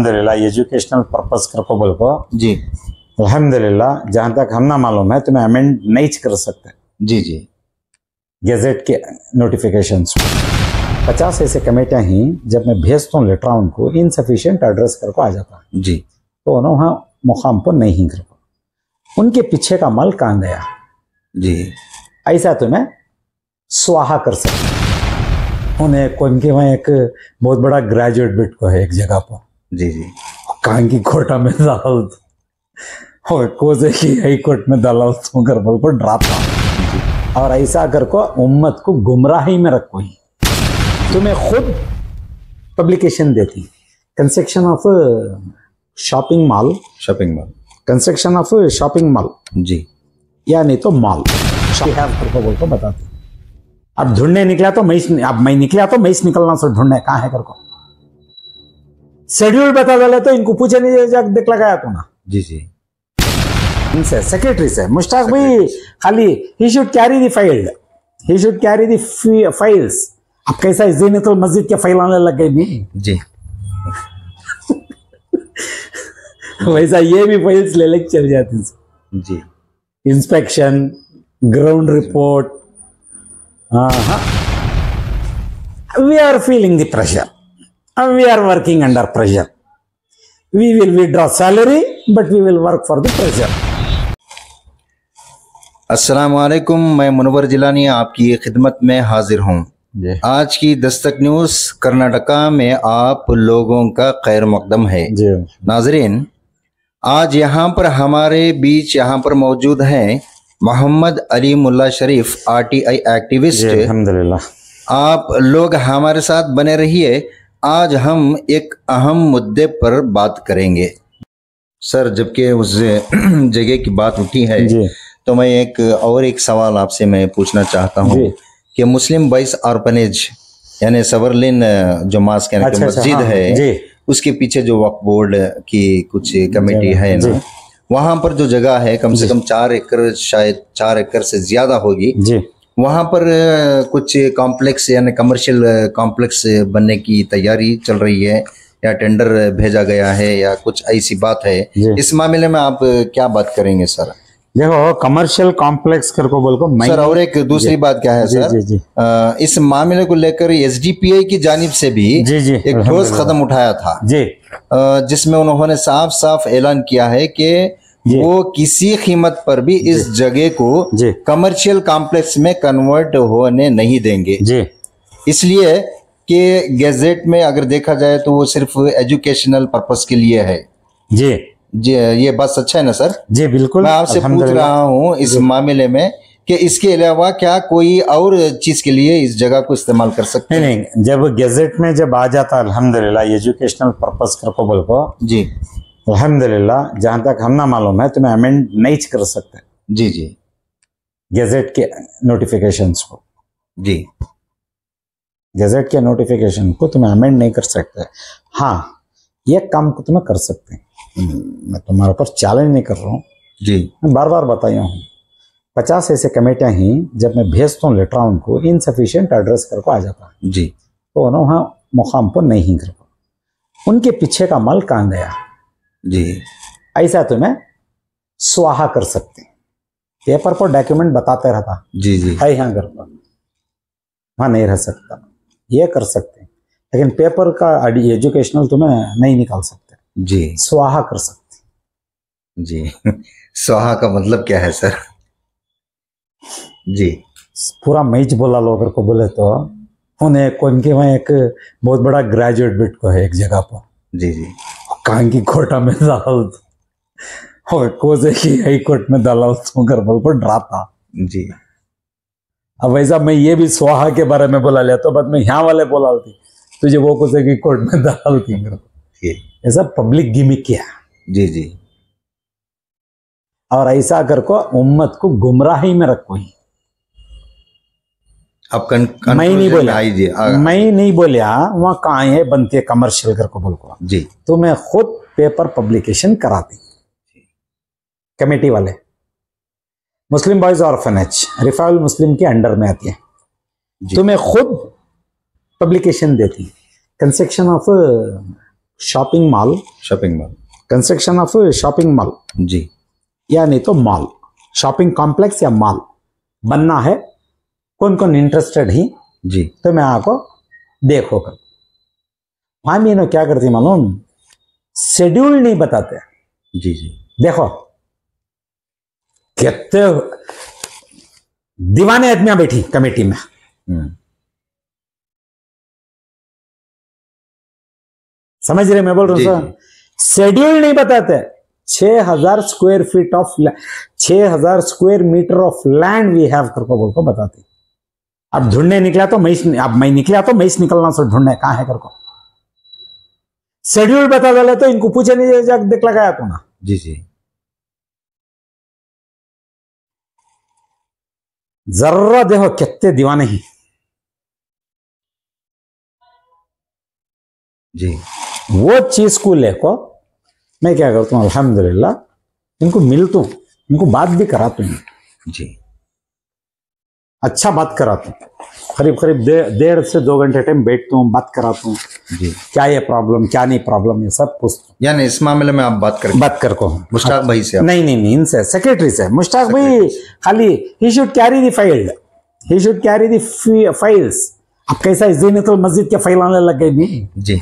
अल्हम्दुलिल्लाह educational purpose कर को बोल को जी अल्हम्दुलिल्लाह, जहाँ तक हम ना मालूम है तुम्हें अमेंड नहीं कर सकते जी जी गैजेट के नोटिफिकेशंस। 50 ऐसे कमेटियां ही जब मैं भेजता हूँ लेटर उनको इनसफिशिएंट एड्रेस कर को आ जाता जी तो उन्होंने वहाँ मुकाम पर नहीं कर को उनके पीछे का माल कहाँ गया जी ऐसा तुम्हें स्वाहा कर सकते। उन्हें उनके वहाँ एक बहुत बड़ा ग्रेजुएट बिट को है एक जगह पर जी जी कहाँ की कोर्टा में दलाल और कोसे की हाई कोर्ट में दलाल तो कर बोल को डराता और ऐसा कर को उम्मत को गुमराही में रखो ही तुम्हें खुद पब्लिकेशन देती construction of shopping mall construction of shopping mall जी या नहीं तो मॉल को बोल को बताती। अब ढूंढने निकला तो अब मैं निकला तो मैं निकलना से ढूंढने कहाँ है कर को शेड्यूल बता डाले तो इनको पूछे नहीं जाकर देख लगाया तो ना जी जी इनसे सेक्रेटरी से मुश्ताक भाई खाली he should carry the file he should carry the files. अब कैसा ज़ीनतुल मस्जिद के फाइल आने लग गए नहीं जी वैसा ये भी फाइल्स ले लेके चल जाती जी inspection ground report. We are feeling the pressure we are working under pressure we will withdraw salary but we will work for the pressure. अस्सलाम वालेकुम, मैं मुनव्वर जिलानी आपकी खिदमत में हाजिर हूँ। आज की दस्तक न्यूज़ कर्नाटका में आप लोगों का खैर मकदम है। नाजरीन, आज यहाँ पर हमारे बीच यहाँ पर मौजूद हैं मोहम्मद अली मुल्ला शरीफ RTI एक्टिविस्ट। अल्हम्दुलिल्लाह आप लोग हमारे साथ बने रहिए। आज हम एक अहम मुद्दे पर बात करेंगे। सर, जबकि उस जगह की बात उठी है तो मैं एक सवाल आपसे मैं पूछना चाहता हूँ कि मुस्लिम बॉयज ऑर्फनेज यानी सवरलिन जो मास्क यानी कि मस्जिद है उसके पीछे जो वक्फ बोर्ड की कुछ कमेटी है ना, वहाँ पर जो जगह है कम से कम 4 एकड़, शायद 4 एकड़ से ज्यादा होगी, वहाँ पर कुछ कॉम्प्लेक्स यानी कमर्शियल कॉम्प्लेक्स बनने की तैयारी चल रही है या टेंडर भेजा गया है या कुछ ऐसी बात है। इस मामले में आप क्या बात करेंगे सर? देखो, कमर्शियल कॉम्प्लेक्स कर को बोल को सर, और एक दूसरी बात क्या है सर, इस मामले को लेकर SDPI की जानिब से भी एक ठोस कदम उठाया था जिसमें उन्होंने साफ साफ ऐलान किया है कि वो किसी कीमत पर भी इस जगह को कमर्शियल कॉम्प्लेक्स में कन्वर्ट होने नहीं देंगे। इसलिए कि गैजेट में अगर देखा जाए तो वो सिर्फ एजुकेशनल पर्पस के लिए है। जी, ये बात सच्चा है ना सर? जी बिल्कुल। मैं आपसे पूछ रहा हूँ इस मामले में कि इसके अलावा क्या कोई और चीज के लिए इस जगह को इस्तेमाल कर सकते हैं? नहीं, जब गैजेट में जब आ जाता अल्हम्दुलिल्लाह एजुकेशनल पर्पस कर को बोल को जी अल्हम्दुलिल्लाह, जहाँ तक हम ना मालूम है तुम्हें अमेंड नहीं कर सकते जी जी गैजेट के नोटिफिकेशंस को। जी, गैजेट के नोटिफिकेशन को तुम्हें अमेंड नहीं कर सकते। हाँ, ये काम को तुम्हें कर सकते हैं। मैं तुम्हारे ऊपर चैलेंज नहीं कर रहा हूँ जी, मैं बार बार बताया हूँ। 50 ऐसे कमेटियां ही जब मैं भेजता हूँ लेटर उनको इनसफिशिएंट एड्रेस कर को आ जाता जी तो उन्होंने वहाँ मुकाम पर नहीं कर को उनके पीछे का माल कहाँ गया जी, ऐसा तुम्हें स्वाहा कर सकते। पेपर पर डॉक्यूमेंट बताते रहता जी जी है यहाँ घर पर वहाँ नहीं रह सकता, ये कर सकते लेकिन पेपर का एजुकेशनल तुम्हें नहीं निकाल सकते जी, स्वाहा कर सकते जी। स्वाहा का मतलब क्या है सर? जी, पूरा मैच बोला लो अगर को बोले तो उन्हें उनके वहाँ एक बहुत बड़ा ग्रेजुएट बिट को है एक जगह पर जी जी, कहाँ की कोर्टा में दलाल और कोसे की हाई कोर्ट में दलाल तो कर बोल को डराता जी। अब वैसा मैं ये भी स्वाहा के बारे में बोला लिया तो बाद में यहाँ वाले बोला थी तुझे वो कोसे की कोर्ट में दलाल थी, ऐसा पब्लिक गिमिक किया। जी जी, और ऐसा कर को उम्मत को गुमराही में रखो ही। अब मैं नहीं बोला मैं नहीं बोलिया वहाँ कहाँ है बनती है कमर्शियल कर को बोल को जी, तो मैं खुद पेपर पब्लिकेशन कराती कमेटी वाले। मुस्लिम बॉयज ऑर्फनेज रिफाउल मुस्लिम के अंडर में आती है तो मैं खुद पब्लिकेशन देती construction of shopping mall, construction of shopping mall जी, या नहीं तो मॉल, शॉपिंग कॉम्प्लेक्स या मॉल बनना है, कौन कौन इंटरेस्टेड ही जी, तो मैं आपको देखो कर। वहां भी क्या करती मालूम, शेड्यूल नहीं बताते। जी जी, देखो कितने दीवाने आदमियां बैठी कमेटी में, समझ रहे मैं बोल रहा हूं, शेड्यूल नहीं बताते। 6000 square feet of 6000 square metre of land we have करको बोल को बताते। अब ढूंढने निकला तो अब मैं निकला तो मैं निकलना से ढूंढने कहां है करको शेड्यूल बता डाले तो इनको पूछे नहीं जाके देख लगाया तो ना। जी जी, जरा देखो कितने दीवाने हैं जी। वो चीज को लेको मैं क्या करता हूँ, अल्हम्दुलिल्लाह इनको मिलता हूँ, इनको बात भी कराता हूँ जी, अच्छा बात कराता हूँ। करीब करीब 1.5 से 2 घंटे टाइम बैठता हूँ, बात कराता हूँ जी, क्या ये प्रॉब्लम क्या नहीं प्रॉब्लम, ये सब पूछता हूँ। यानी इस मामले में आप बात कर मुश्ताक भाई से? नहीं इनसे, सेक्रेटरी से। मुश्ताक भाई खाली he should carry the file, he should carry the files. अब कैसा ज़ीनतुल मस्जिद के फाइल आने लग गए भी जी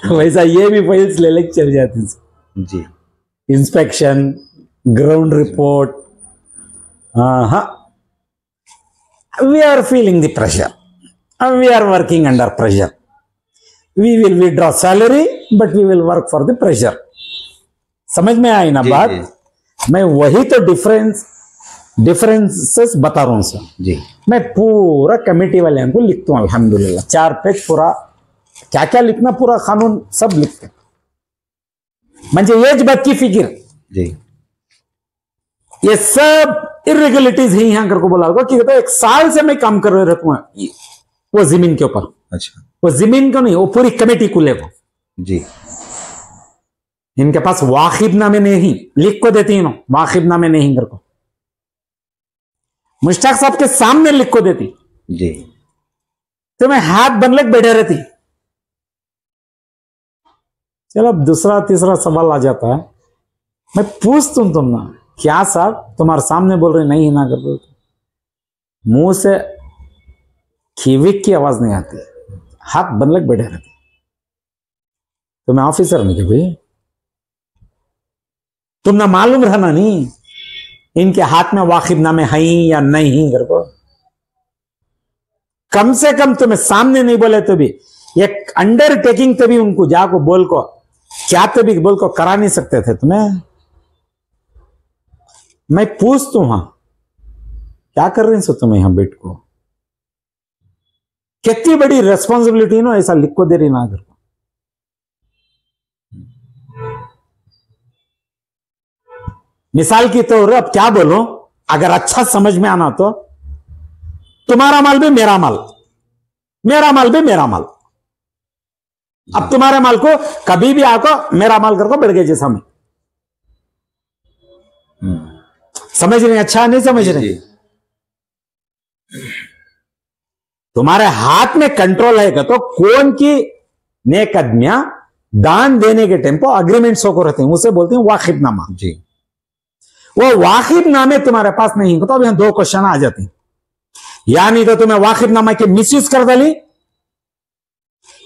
वैसा ये भी फाइल्स ले लेके चल जाते जी, इंस्पेक्शन, ग्राउंड रिपोर्ट। हाँ, we are feeling the pressure and we are working under pressure. We will withdraw salary but we will work for the pressure. समझ में आई ना बात? मैं वही तो डिफरेंसेस बता रहा हूं सर जी। मैं पूरा कमेटी वाले को लिखता हूँ अल्हम्दुलिल्लाह, 4 पेज पूरा क्या क्या लिखना, पूरा कानून सब लिखते हैं। म्हणजे ये बात की फिक्र जी, ये सब इरेगुलरिटीज ही यहां करके बोला होगा कि तो 1 साल से मैं काम कर रहा हूं वो जमीन के ऊपर। अच्छा, वो जमीन को नहीं, वो पूरी कमेटी को लेको जी। इनके पास वाकिबनामे नहीं, लिख को देती है ना वाकिबनामे नहीं करको, मुश्ताक साहब के सामने लिख को देती जी, तो मैं हाथ बंद बैठे रहती। चलो अब दूसरा तीसरा सवाल आ जाता है, मैं पूछता हूं तुम ना क्या साहब तुम्हारे सामने बोल रहे नहीं ना कर, मुंह से खीविक की आवाज नहीं आती, हाथ बंद बैठे रहते। तो मैं ऑफिसर नहीं कि भाई तुम ना मालूम रहना नहीं इनके हाथ में वाकिबनामे हैं या नहीं करको, कम से कम तुम्हें सामने नहीं बोले तो भी एक अंडरटेकिंग तभी उनको जाको बोल को क्या तभी बोल को करा नहीं सकते थे तुम्हें। मैं पूछता हूं हाँ क्या कर रही सो तुम्हें यहां बैठ को, कितनी बड़ी रेस्पॉन्सिबिलिटी ना ऐसा लिख को दे रही ना कर। मिसाल की तौर अब क्या बोलो, अगर अच्छा समझ में आना तो तुम्हारा माल भी मेरा माल, मेरा माल भी मेरा माल। अब तुम्हारे माल को कभी भी आको मेरा माल करको बढ़ गए जैसा मैं समझ रहे, अच्छा नहीं समझ रहे, तुम्हारे हाथ में कंट्रोल है तो कौन की नेक आदमियां दान देने के टाइम को अग्रीमेंट्स को रहते हैं, उसे बोलते हैं वाकिबनामा जी। वो वाकिबनामे तुम्हारे पास नहीं हो तो अब यहां 2 क्वेश्चन आ जाते हैं, यानी तो तुम्हें वाकिबनामा के मिसयूज कर डाली,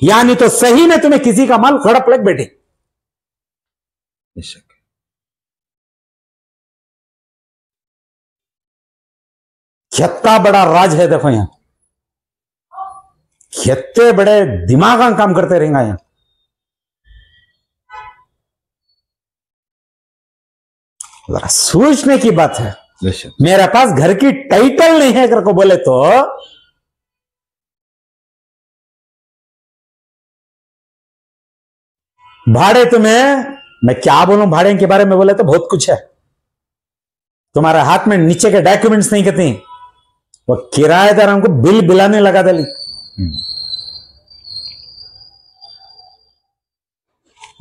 यानी तो सही में तुम्हें किसी का माल हड़प लग बैठे। कितना बड़ा राज है देखो यहां, कितने बड़े दिमाग का काम करते रहेंगे यहां। जरा सोचने की बात है, मेरे पास घर की टाइटल नहीं है करको बोले तो भाड़े तुम्हें मैं क्या बोलूं, भाड़े के बारे में बोले तो बहुत कुछ है, तुम्हारे हाथ में नीचे के डॉक्यूमेंट्स नहीं कहते, वो किराएदारों को बिल बिलाने लगा दली।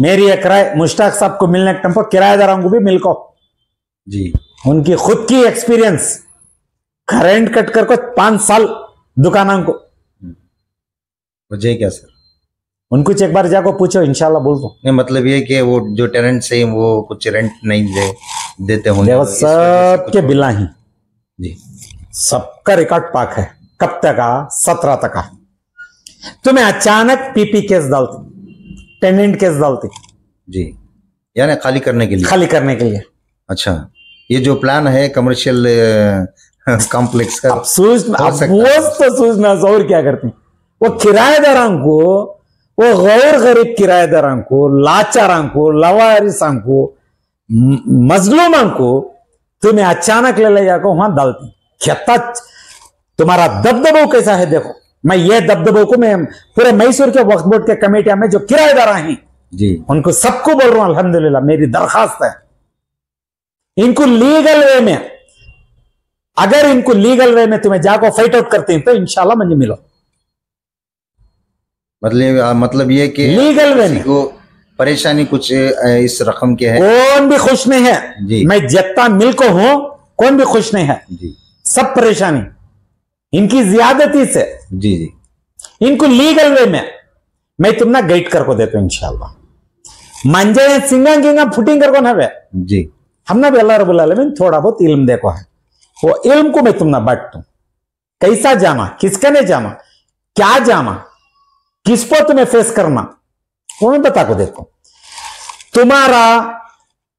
मेरी एक राय, मुश्ताक साहब को मिलने के टाइम पर किराएदारों को भी मिलको जी, उनकी खुद की एक्सपीरियंस करेंट कट कर को 5 साल दुकानों को वजह क्या सर? उनको एक बार जाको पूछो, इंशाल्लाह बोल दो। नहीं, मतलब ये कि वो जो टेनेंट्स है वो कुछ रेंट नहीं देते होंगे। देखो सबके बिला ही जी, सबका रिकॉर्ड पाक है। कब तक का? 17 तक का। तुम्हें अचानक पीपी केस डालती, टेनेंट केस डालती जी, यानी खाली करने के लिए। खाली करने के लिए। अच्छा, ये जो प्लान है कमर्शियल कॉम्प्लेक्स का, अब सूझना और क्या करते हैं वो किराएदारों को, वो गैर गरीब किराएदारों को, लाचारों को, लवारिसों को, मजलूमों को तुम्हें अचानक ले जाकर वहां डालती। क्या तुम्हारा दबदबो कैसा है देखो। मैं ये दबदबो को मैं पूरे मैसूर के वक्फ बोर्ड के कमेटियां में जो किराएदार हैं जी, उनको सबको बोल रहा हूं, अल्हम्दुलिल्लाह मेरी दरखास्त है, इनको लीगल वे में, अगर इनको लीगल वे में तुम्हें जाको फाइट आउट करते हैं तो इंशाल्लाह मुझे मिलो। मतलब ये कि लीगल वे में को परेशानी कुछ इस रकम के है, कौन भी खुश नहीं है जी। मैं जितना मिल्क हूं कौन भी खुश नहीं है जी, सब परेशानी इनकी ज्यादती से। जी जी, इनको लीगल वे में मैं तुम ना गाइड करको देता हूं इंशाल्लाह। मंजे सिंगा गिंगा फुटिंग करको ना वे जी, हमने भी अल्लाह रब्बुल आलमीन थोड़ा बहुत इल्म देखो है, वो इल्म को मैं तुम ना बांट दूं। कैसा जाना, किसका नहीं जाना, क्या जाना, किसको तुम्हें फेस करना, वो मैं बता को देखो। तुम्हारा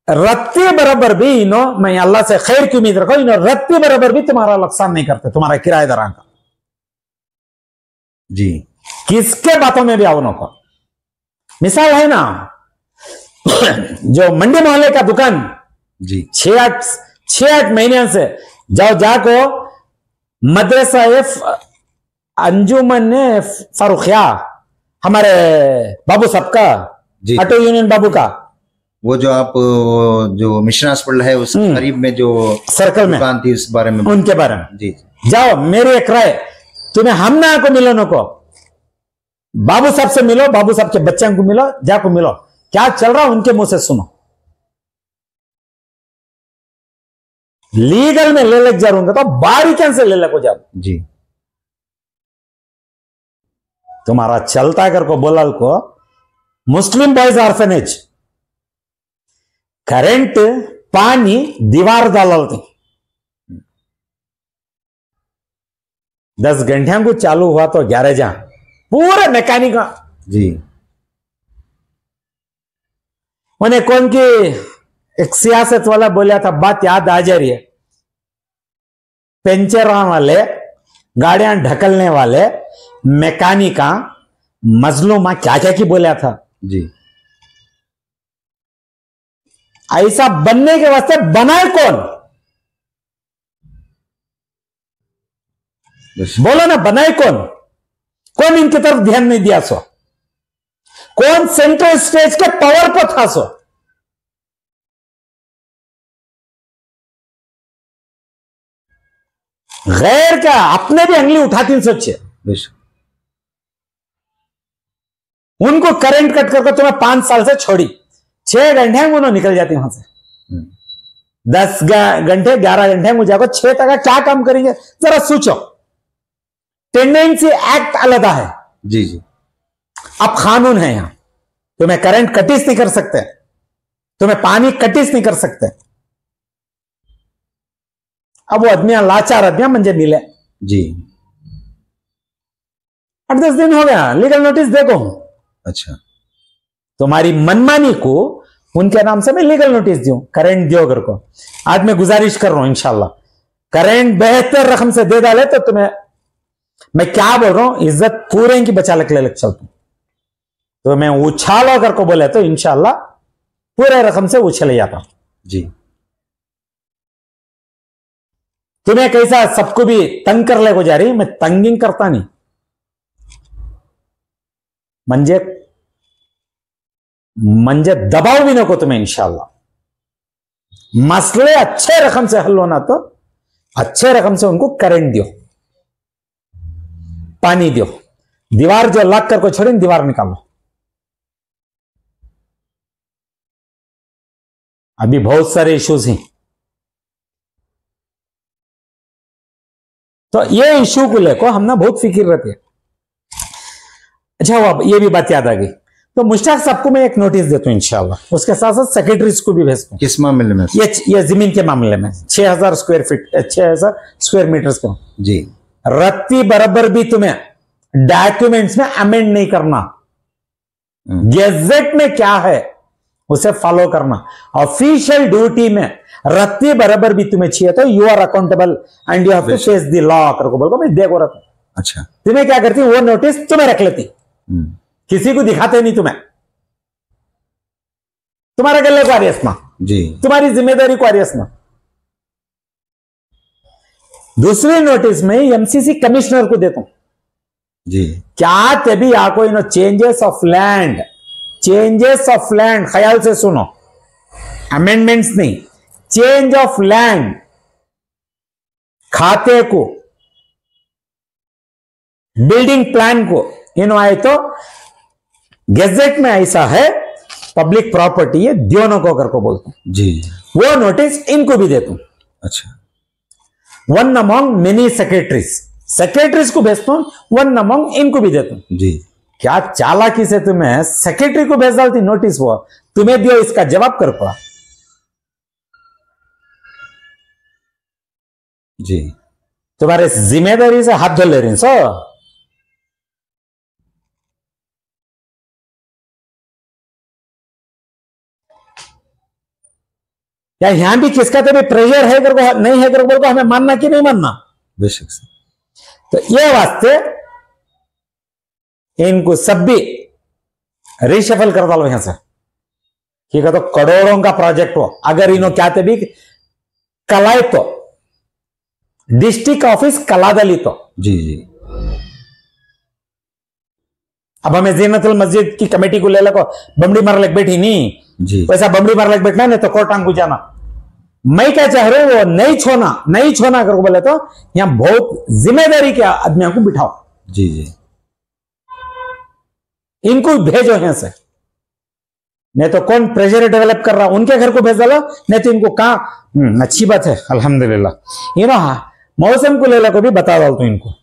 रत्ती बराबर भी इनो, मैं अल्लाह से खैर की उम्मीद रखो, इनो रत्ती बराबर भी तुम्हारा नुकसान नहीं करते तुम्हारा किराएदार का। जी, किसके बातों में भी आओ को। मिसाल है ना जो मंडी मोहल्ले का दुकान जी, 6-8 महीने से जाको मदरसा अंजुमन फारूखिया हमारे बाबू साहब का, ऑटो यूनियन बाबू का, वो जो आप जो मिशन हॉस्पिटल है उस करीब में जो सर्कल में दुकान थी उस बारे में, उनके बारे में जी, जाओ। मेरी एक राय, तुम्हें हम ना को मिलो को, बाबू साहब से मिलो, बाबू साहब के बच्चों को मिलो, जाको मिलो, क्या चल रहा उनके मुंह से सुनो। लीगल में ले लग जाऊंगा तो बारीकियां से ले लगो जाओ जी। तुम्हारा चलता कर को बोला को मुस्लिम बॉयज ऑर्फनेज करंट पानी दीवार डालती 10 घंटिया को चालू हुआ तो 11 जा पूरे मैकेनिक जी। उन्हें कौन की एक सियासत वाला बोला था, बात याद आ जा रही है, पंचर वाले, गाड़ियां ढकलने वाले, मैकेनिका, मजलूमा, क्या क्या की बोला था जी। ऐसा बनने के वास्ते बनाए कौन? बोलो ना, बनाए कौन? कौन इनकी तरफ ध्यान नहीं दिया सो? कौन सेंट्रल स्टेज के पावर पर था सो? गैर क्या अपने भी अंगली उठाती सोचे। उनको करंट कट करके तुम्हें 5 साल से छोड़ी, 6 घंटे उन्होंने निकल जाती वहां से, 10 घंटे 11 घंटे मुझे जाकर 6 तक क्या काम करेंगे जरा सोचो। टेंडेंसी एक्ट अलग है जी जी। अब कानून है यहां, तुम्हें करंट कटिस नहीं कर सकते, तुम्हें पानी कटिस नहीं कर सकते। अब वो आदमियां लाचार आदमियां मुझे मिले जी, 8-10 दिन हो गया, लीगल नोटिस देखो। अच्छा, तुम्हारी मनमानी को उनके नाम से मैं लीगल नोटिस दूं, करंट दियो अगर को। आज मैं गुजारिश कर रहा हूं इंशाल्लाह करंट बेहतर रकम से दे डाले तो तुम्हें, मैं क्या बोल रहा हूं, इज्जत पूरे की बचा ले लग चलता, तो मैं उछालो अगर को बोले तो इंशाल्लाह पूरे रकम से उछले जाता जी। तुम्हें कैसा सबको भी तंग कर ले को जा रही, मैं तंगिंग करता नहीं, मंजे दबाव भी नको तुम्हें इंशाल्लाह। मसले अच्छे रकम से हल होना तो अच्छे रकम से उनको करंट दियो, पानी दियो, दीवार जो लग कर को छोड़ी दीवार निकालो। अभी बहुत सारे इश्यूज हैं, तो ये इश्यू को लेकर हमने बहुत फिक्र रहती है। अच्छा वो अब ये भी बात याद आ गई, तो मुश्ताक साहब को मैं एक नोटिस देता हूँ इंशाल्लाह, उसके साथ साथ सेक्रेटरीज को भी भेजता हूँ। किस मामले में? ये जमीन के मामले में 6000 स्क्वायर फीट 6000 स्क्वायर मीटर्स का जी। रत्ती बराबर भी तुम्हें डॉक्यूमेंट्स में अमेंड नहीं करना, गैजेट में क्या है उसे फॉलो करना, ऑफिशियल ड्यूटी में रत्ती बराबर भी तुम्हें चाहिए तो you are accountable and you have to face the law करके बोल मैं देखो रहा था। अच्छा, तुम्हें क्या करती वो नोटिस तुम्हें रख लेती, किसी को दिखाते नहीं, तुम्हें तुम्हारा गले को आरियसना जी, तुम्हारी जिम्मेदारी को आरियसना। दूसरी नोटिस में एमसीसी कमिश्नर को देता हूं जी, क्या तभी आपको इन changes of land, changes of land ख्याल से सुनो, अमेंडमेंट्स नहीं, चेंज ऑफ लैंड खाते को बिल्डिंग प्लान को इन आए तो गैजेट में ऐसा है पब्लिक प्रॉपर्टी है दोनों को कर को बोलता हूं जी, वो नोटिस इनको भी देता हूं। अच्छा, वन अमॉन्ग मेनी सेक्रेटरीज को भेजता हूं, वन अमॉन्ग इनको भी देता हूं जी। क्या चालाकी से तुम्हें सेक्रेटरी को भेज डालती नोटिस, वो तुम्हें दियो इसका जवाब कर पा जी, तुम्हारे जिम्मेदारी से हाथ धो ले रही सो। या यहां भी किसका तो भी प्रेशर है करको नहीं है करको को हमें मानना कि नहीं मानना, बेशक से। तो ये वास्ते इनको सब भी रिशफल कर डालो यहां से, ठीक है। तो करोड़ों का प्रोजेक्ट हो, अगर इन्हों क्या थे भी कलाई तो डिस्ट्रिक्ट ऑफिस कलादली तो जी जी। अब हमें जीनतुल मस्जिद की कमेटी को ले लो, बमड़ी मार लग बैठी नहीं जी, वैसा बमड़ी मार लग बैठना नहीं तो कोर्टांग को जाना। मैं क्या चाह रहा हूं वो नहीं छोना करके बोले तो यहां बहुत जिम्मेदारी के आदमियों को बिठाओ जी जी, इनको भेजो यहां से, नहीं तो कौन प्रेशर डेवलप कर रहा उनके घर को भेज डालो, नहीं तो इनको कहा अच्छी बात है अल्हम्दुलिल्लाह। ये ना मौसम को ले लो को भी बता डाल तो इनको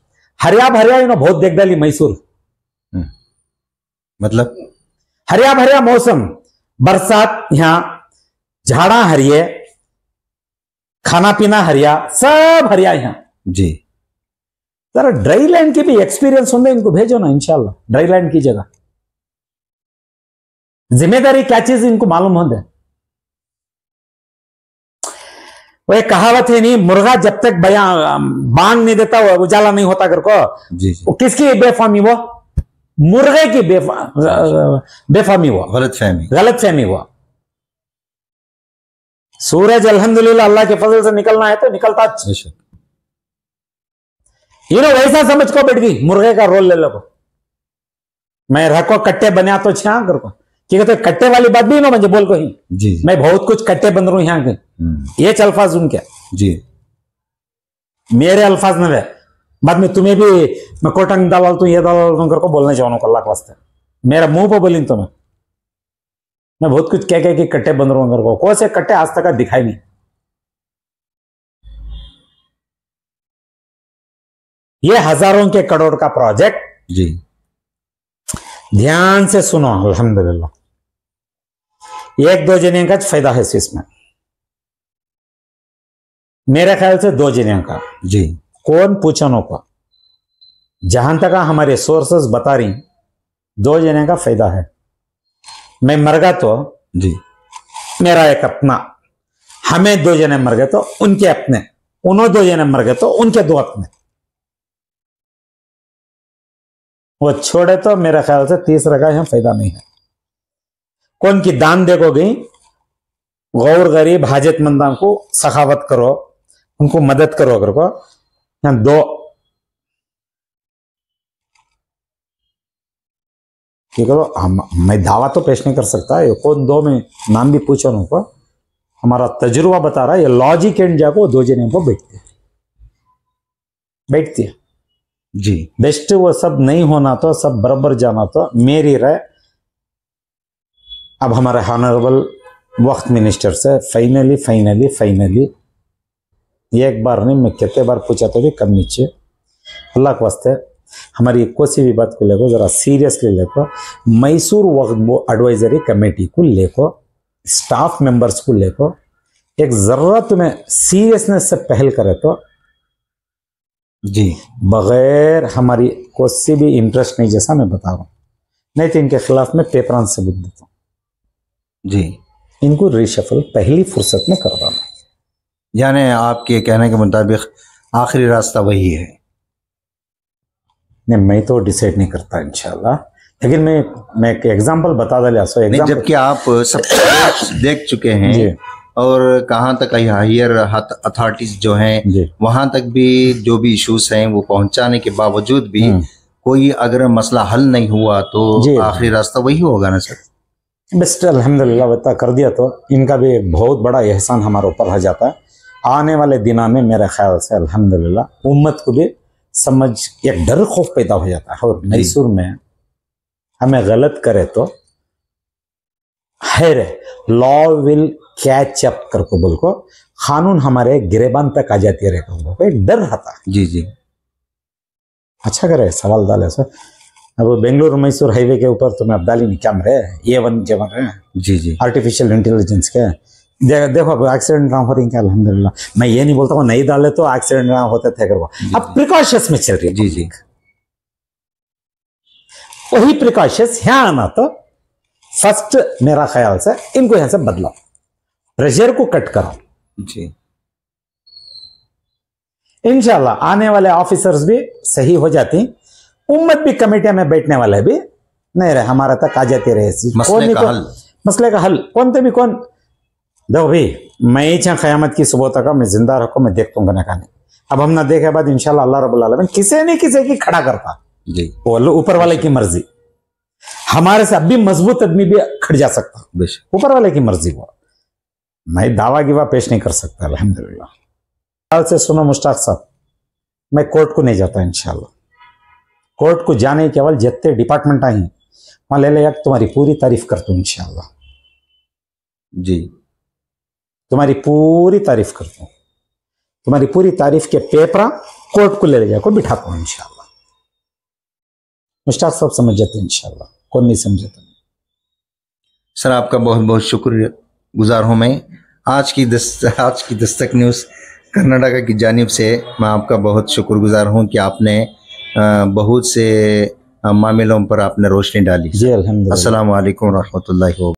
हरिया भरिया इन्हों बहुत देख डाली मैसूर, मतलब हरिया भरिया मौसम, बरसात यहां झाड़ा हरिये, खाना पीना हरिया, सब हरिया यहां जी। जरा ड्राई लैंड की भी एक्सपीरियंस होंगे इनको भेजो ना इंशाल्लाह, ड्राई लैंड की जगह जिम्मेदारी क्या चीज इनको मालूम होंगे। वो एक कहावत है नहीं, मुर्गा जब तक बांग नहीं देता वो उजाला नहीं होता कर को जी जी। वो किसकी बेफामी, वो मुर्गे की बेफामी हुआ, गलत फहमी हुआ। सूरज अल्हम्दुलिल्लाह अल्लाह के फजल से निकलना है तो निकलता, वैसा समझ को बैठ गई मुर्गे का रोल ले लो, मैं रखो कट्टे बना तो छा कर को, ठीक है। तो कट्टे वाली बात भी ना मुझे बोल को ही जी, मैं बहुत कुछ कट्टे बन रहा हूं यहाँ के, ये अल्फाज उनके जी, मेरे अल्फाज न वे, बाद में तुम्हें भी मैं कोटंग दलाल तू ये दलाल तुम करको बोलने चाहूँ अल्लाह के वास्ते, मेरा मुंह पर बोली तो मैं बहुत कुछ कह के कट्टे बन रहा हूं मेरे को, कौन से कट्टे आज तक दिखाई नहीं। ये हजारों के करोड़ का प्रोजेक्ट जी, ध्यान से सुनो, अल्हम्दुलिल्लाह एक दो जने का फायदा है इसमें, मेरे ख्याल से 2 जने का जी, कौन पूछनो को, जहां तक हमारे सोर्सेस बता रही 2 जने का फायदा है। मैं मर गया तो जी, मेरा एक अपना, हमें 2 जने मर गए तो उनके अपने, उन्हों 2 जने मर गए तो उनके 2 अपने, वो छोड़े तो मेरे ख्याल से तीसरा का यहां फायदा नहीं है। कौन की दान देखोगे, गौर गरीब हाजतमंदा को सखावत करो, उनको मदद करो अगर को, यहां 2 ठीक है। तो मैं दावा तो पेश नहीं कर सकता है, कौन 2 में नाम भी पूछो उनको, हमारा तजुर्बा बता रहा है ये लॉजिक एंड जाको 2 जने को बैठती है जी। बेस्ट वो सब नहीं होना तो सब बराबर जाना तो मेरी राय, अब हमारे ऑनरेबल वक्त मिनिस्टर से फाइनली एक बार नहीं मैं कितने बार पूछा तो भी कम नीचे, अल्लाह के वास्ते हमारी कोई भी बात को लेको जरा सीरियसली लेको, मैसूर वक्फ एडवाइजरी कमेटी को लेको, स्टाफ मेंबर्स को लेको, एक जरा तुम्हें सीरियसनेस से पहल करे तो जी, बगैर हमारी कोई भी इंटरेस्ट नहीं, जैसा मैं बता रहा हूँ, नहीं तो इनके खिलाफ में पेपरान सबूत देता हूँ जी। इनको रिशफल पहली फुर्सत में करवा दें। यानी आपके कहने के मुताबिक आखिरी रास्ता वही है? नहीं, मैं तो डिसाइड नहीं करता इंशाल्लाह, लेकिन मैं एक एग्जांपल बता दिया। सो एग्जांपल जबकि आप सब देख चुके हैं और कहाँ तक हायर अथॉरिटीज जो हैं वहां तक भी जो भी इश्यूज हैं वो पहुंचाने के बावजूद भी कोई अगर मसला हल नहीं हुआ तो आखिरी रास्ता वही होगा ना सर? बेस्ट अल्हम्दुलिल्लाह वता कर दिया तो इनका भी एक बहुत बड़ा एहसान हमारे ऊपर रह जाता है। आने वाले दिनों में मेरे ख्याल से अल्हम्दुलिल्लाह उम्मत को भी समझ एक डर खौफ पैदा हो जाता है। और मैसूर में हमें गलत करे तो है लॉ विल कैच अप करको बोल को कानून हमारे गिरेबान तक आ जाती है, एक डर रहता है। जी जी, अच्छा करे सवाल डाले सर। अब बेंगलुरु मैसूर हाईवे के ऊपर तुम्हें अब डाली नहीं कैमरे A1 J1 जी जी, आर्टिफिशियल इंटेलिजेंस के देखो अब एक्सीडेंट ना हो रही है अल्हम्दुलिल्लाह। मैं ये नहीं बोलता हूँ नहीं डाले तो एक्सीडेंट ना होते थे, अगर वो अब प्रिकॉशंस में चल रही है। जी जी, वही प्रिकॉशंस यहाँ आना तो फर्स्ट मेरा ख्याल से इनको यहां से बदलाओ, प्रेशर को कट करो जी। इंशाल्लाह आने वाले ऑफिसर्स भी सही हो जाती, उम्मत भी कमेटियां में बैठने वाले भी नहीं रहे, हमारा तक आ जाती रहे मसले का हल। कौन थे भी कौन देखो भाई, मैं ही चाह क़यामत की सुबह तक मैं जिंदा रखो, मैं देख दूंगा ना खाने। अब हम ना देखे बाद इंशाल्लाह अल्लाह रब्बुल आलमीन किसी न किसी की खड़ा करता जी, वो ऊपर वाले की मर्जी। हमारे से अब भी मजबूत आदमी भी खड़ जा सकता, ऊपर वाले की मर्जी। वो मैं दावा गिवा पेश नहीं कर सकता अल्हम्दुलिल्लाह। से सुनो मुश्ताक साहब, मैं कोर्ट को नहीं जाता इंशाल्लाह। कोर्ट को जाने केवल जितने डिपार्टमेंट आई वहां ले ले तुम्हारी पूरी तारीफ करता हूं इंशाल्लाह जी, तुम्हारी पूरी तारीफ करता हूं। तुम्हारी पूरी तारीफ के पेपर कोर्ट को ले जाकर बिठाता हूं इंशाल्लाह। मुश्ताक साहब समझ जाते हैं इंशाल्लाह, कौन नहीं समझता। सर आपका बहुत बहुत शुक्रगुजार हूं मैं। आज की दस्तक न्यूज़ कर्नाटका की जानिब से मैं आपका बहुत शुक्रगुजार हूं कि आपने बहुत से मामलों पर आपने रोशनी डाली। जी अल्हम्दुलिल्लाह। अस्सलाम वालेकुम रहमतुल्लाहि व